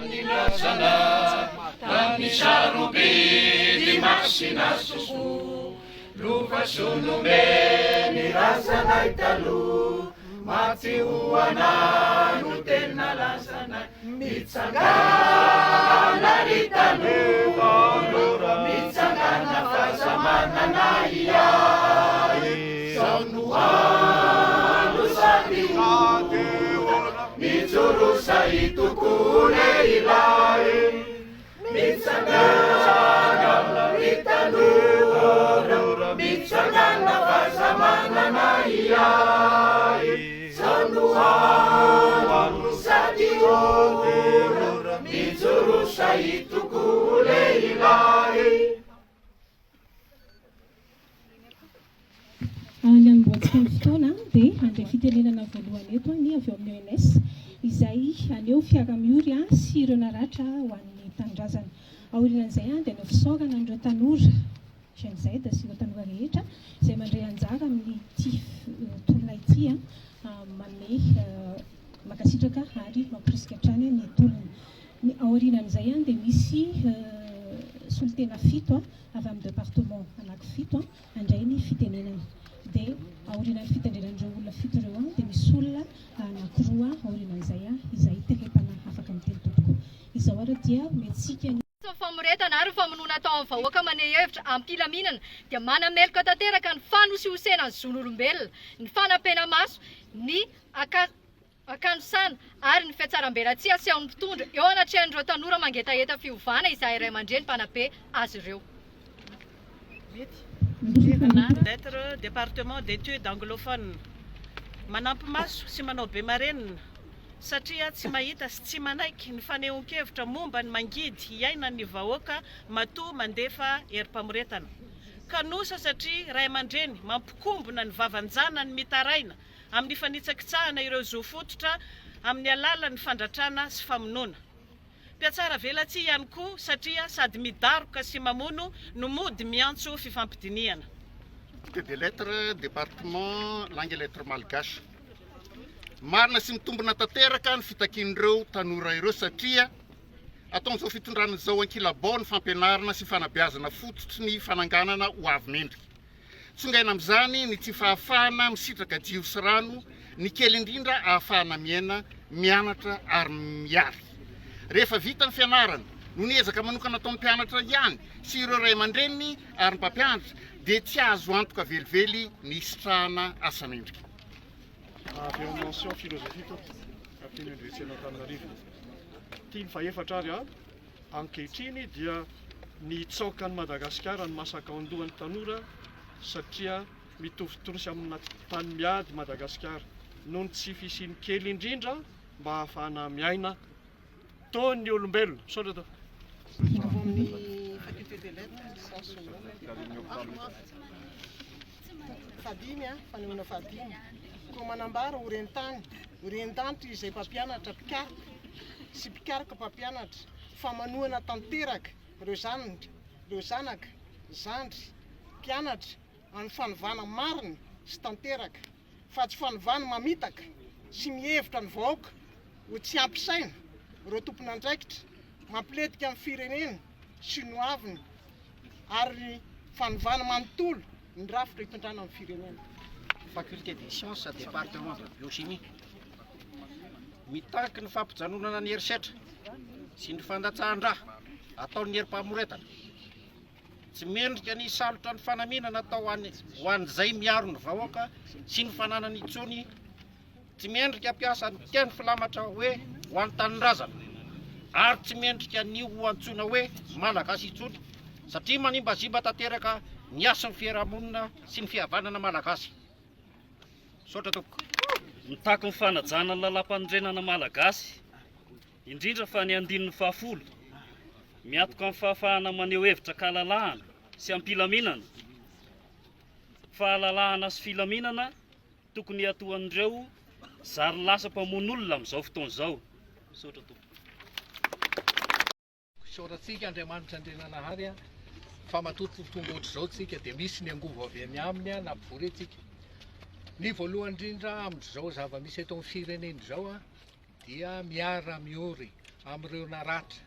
nirazana tany sarobe ny masina soko lofasonombe nirazanay talo maty hoana no tena lazanay mitsangana ry talo mitsangana fahasamanana iay zao no andro sady mijorosa itokole ilay mitsangana ry talo mitsangana fahasamanana iay zao no andro sady mijorosa itokole ilay. Ny amboatsika ny fotoana dia handray fitenenana voalohany eto ny avy eo amin'ny ONS izay aneo fiara-miory sy ireo naratra ho an'ny tanindrazana. Aorian'izay dia aneo fisaorana an'ireo tanora Gen-Z sy ireo tanora rehetra izay mandray anjara amin'ity tolona ity manome makasitraka ary mampirisika hatrany ny tolona. Ny aorian'izay dia misy solitena 7 avy amin'ny département anaky 7 handray ny fitenenana. Dia aorian'ny fitendrenan'ireo olona 7 ireo dia misy olona anankiroa aorian'izay izay terepana afaka miteny tompoko. Izao ary dia metsika famoretana ary famonoana atao amin'ny vahoaka maneho hevitra am-pilaminana dia manamelika tanteraka ny fanosihosena ny zon'olombelona, ny fanampena maso, ny akanosana ary ny fiatsaram-belatsia sy amin'ny mpitondra eo anatrehan'ireo tanora mangetaheta fiovana izay iray aman-dreny mpanabe azy ireo. D'être département d'études anglophones manampy maso sy manao be marenina satria tsy mahita sy tsy manaiky ny fanehoan-kevitra momba ny mangidy hiaina ny vahoaka matoa mandefa herim-pamoretana. Kanosa satria ray aman-dreny mampikombona ny vavanjana ny mitaraina amin'ny fanitsakitsahana ireo zo fototra amin'ny alalan'ny fandratrana sy famonoana. Mpiatsara velatsia ihany koa satria sady midaroka sy mamono no mody miantso fifampidiniana. Des lettres département langue et lettres malgache. Marina sy mitombona tanteraka ny fitakian'ireo tanora ireo satria ataon'izao fitondrana izao ankilabao ny fampianarana sy fanabeazana fototry ny fananganana ho avy mendrika. Tsongaina amin'izany ny tsy fahafahana misitraka jiro sy rano, ny kely indrindra ahafahana miaina, mianatra ary miary. Rehefa vita ny fianarana, no niezaka manokana atao mpianatra ihany sy ireo ray aman-dreniny ary mpampianatra dia tsy azo antoka velively ny sitrahana asa mendrika. Avy eo mention philosophie amin'ny Université d'Antananarivo. Tiany faefatra ary ankehitriny dia ny tsaokan'i Madagasikara ny masaka ao andohan'ny tanora satria mitovitovy sy amina tany miady Madagasikara noho ny tsy fisiany kely indrindra mba ahafahana miaina toy ny olombelona. Saotra tao. Amin'ny faculté des lettres fadimy fanehoana fadimy koa manambara orientanty izay mpampianatra mpikarika sy mpikarika mpampianatra famanoana tanteraka ireo zanaka zandry mpianatra amin'ny fanovana marina sy tanteraka fa tsy fanovana mamitaka sy mihevitra ny vahoaka ho tsy ampisaina ireo tompon'andraikitra mampiletika amin'ny firenena sy no aviny ary fanovana manontolo ny rafitra hitondrana amin'ny firenena. Faculté des sciences département de biochimie mitaky ny fampijanonana ny herisetra sy ny fandatsahan-draha ataon'ny herim-pamoretana tsy mendrika ny salotra ny fanaminana atao ho an'izay miaro ny vahoaka sy ny fananany itsony, tsy mendrika ampiasa ny teny filamatra hoe ho an'ny tanindrazana ary tsy mendrika ny ho antsoina hoe malagasy itsony satria manimbazimba tanteraka ny asan'ny fiarahamonina sy ny fihavanana malagasy. Saotra toko. Mitaky ny fanajana ny lalam-panondrenana malagasy indrindra fa ny andinin'ny fahafolo miatoka amin'ny fahafahana maneho hevitra kahalalahana sy ampilaminana. Fahalalahana sy filaminana tokony atoan'ireo zary lasa mpamon'olona amin'izao fotoana izao. Saotra toko. Saotratsika Andriamanitra Andrenanahary fa matoto tonga ohatr'izao tsika dia misy ny angovo avy any aminy na bory tsika. Ny voalohany indrindra amin'izao zava-misy eto amin'ny firenena izao dia miara miory amin'ireo naratra,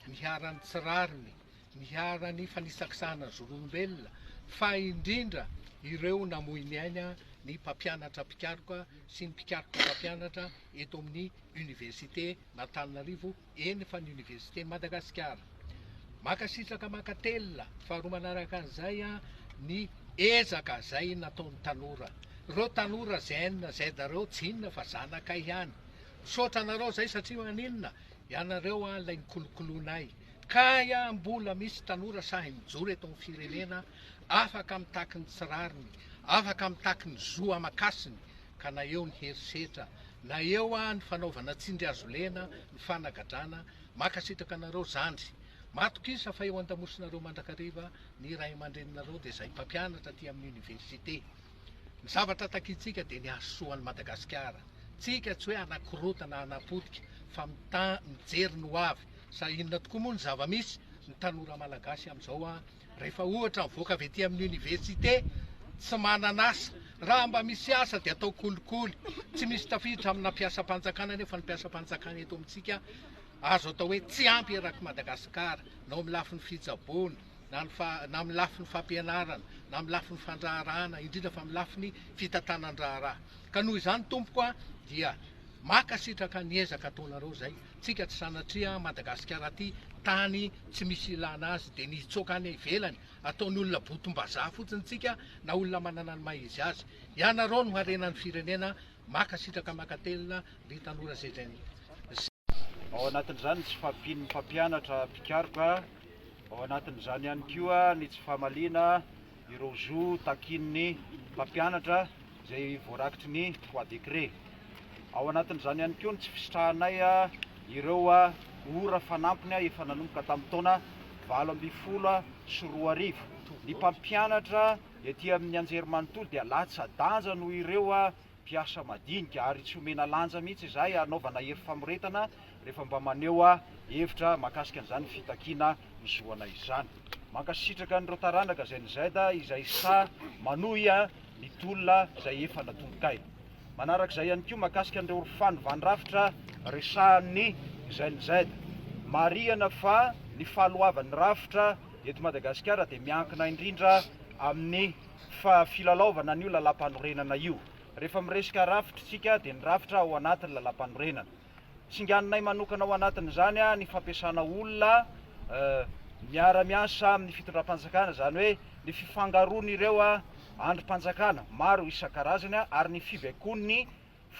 miharany tsirariny, miharany fanisakisana zorombelona, fa indrindra ireo namoy ny aina ny mpampianatra mpikaroka sy ny mpikaroka mpampianatra eto amin'ny université n'Antananarivo eny fa ny université Madagasikara. Makasitraka makatelina faharoa manaraka an'izay ny ezaka zay nataon'ny tanora. Reo tanora zay dareo tsy inona fa zanaka ihany. Misaotra anareo zay satria maninona ianareo ilay nikolokoloanay. Ka mbola misy tanora sahy mijoro eto amin'ny firenena afaka mitaky ny tsirariny, afaka mitaky ny zo amakasiny, ka na eo ny herisetra, na eo ny fanaovana tsindry azo lena, ny fanagadrana, makasitraka anareo zandry. Matokisa fa eo an-damosinareo mandrakariva ny ray aman-dreninareo dia izay mpampianatra aty amin'ny université. Ny zavatra takitsika dia ny asoan'ny Madagasikara. Tsika tsy hoe anakorotana anapotika fa mijery ny ho avy. Sa inona tokoa moa ny zava-misy ny tanora malagasy amin'izao rehefa ohatra mivoaka avy ety amin'ny université tsy manana asa. Raha mba misy asa dia atao kolikoly. Tsy misy tafiditra amina mpiasam-panjakana nefa ny mpiasam-panjakana eto amintsika azo atao hoe tsy ampy eraky Madagasikara, na amin'ny lafin'ny fitsaboana, na amin'ny lafin'ny fampianarana, na amin'ny lafin'ny fandraharahana, indrindra fa amin'ny lafin'ny fitantanan-draharaha. Ka noho izany tompoko dia makasitraka ny ezaka ataonareo zay. Tsika tsy sanatria Madagasikara aty tany tsy misy ilana azy dia nitsoaka any ivelany ataony olona botom-bazaha fotsiny tsika na olona manana ny mahizy azy. Ianareo no harenan'ny firenena, makasitraka makatelina ry tanora zay. Ao anatin'izany tsy fampian'ny mpampianatra mpikaroka, ao anatin'izany ihany koa ny tsy famaliana ireo zo takin'ny mpampianatra izay voarakitry ny 3 décret. Ao anatin'izany ihany koa ny tsy fisitrahanay ireo ora fanampiny efa nanomboka tamin'ny taona 2024. Ny mpampianatra ety amin'ny anjerimanontolo dia latsa-danja noho ireo mpiasa madinika ary tsy omena lanja mihitsy izay anaovana hery famoretana rehefa mba maneho hevitra mahakasika an'izany fitakiana mizoana izany. Mankasitraka n'ireo taranaka izay nizaida izay sa manohy ny tolona izay efa natomboka. Manarak'izay ihany koa mahakasika an'ireo orofany vanirafitra resahan'ny izay nizaida. Marihana fa ny fahaloavan'ny rafitra eto Madagasikara dia miankina indrindra amin'ny filalaovana an'io lalam-panorenana io. Rehefa miresaka rafitra tsika dia ny rafitra ao anatin'ny lalam-panorenana. Tsinganinay manokana ao anatin'izany ny fampiasana olona miara-miasa amin'ny fitondram-panjakana, izany hoe ny fifangaroan'ireo androm-panjakana maro isan-karazany ary ny fibaikoan'ny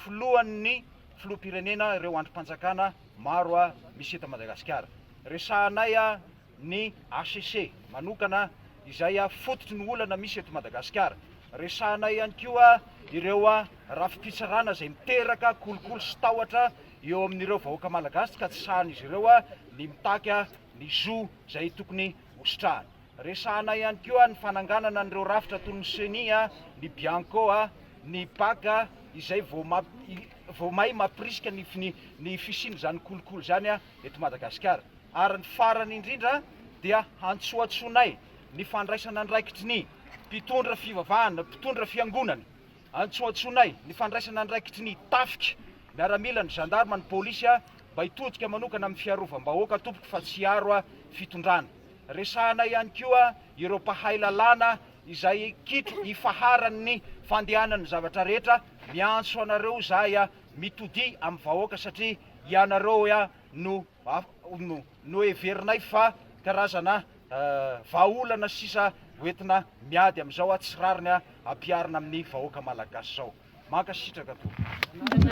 filohan'ny filoham-pirenena ireo androm-panjakana maro misy eto Madagasikara. Resahanay ny ACC manokana izay fototry ny olana misy eto Madagasikara. Resahanay ihany koa ireo rafi-pitsarana izay miteraka kolokolo sy tahotra eo amin'ireo vahoaka malagasy ka tsy sahan'izy ireo ny mitaky ny zo izay tokony hositrahany. Resahanay ihany koa ny fananganana n'ireo rafitra toy ny seni, ny bianco, ny baka izay vao may mampirisika ny fisiny zany kolokolo zany eto Madagasikara. Ary ny farany indrindra dia antsoatsonay ny fandraisana andraikitry ny mpitondra fivavahana, mpitondra fiangonana. Antsoatsonay ny fandraisana andraikitry ny tafika miaramila ny gendarme ny polisy mba hitodika manokana amin'ny fiarovam-bahoaka tompoko fa tsy haro fitondrana. Resahanay ihany koa ireo mpahay lalàna izay kitro hifaharan'ny fandehanan'ny zavatra rehetra, miantso anareo zay mitody amin'ny vahoaka satria ianareo no heverinay fa karazana vahaolana sisa hoentina miady amin'izao tsy rariny ampiarina amin'ny vahoaka malagasy zao. Mankasitraka tompoko.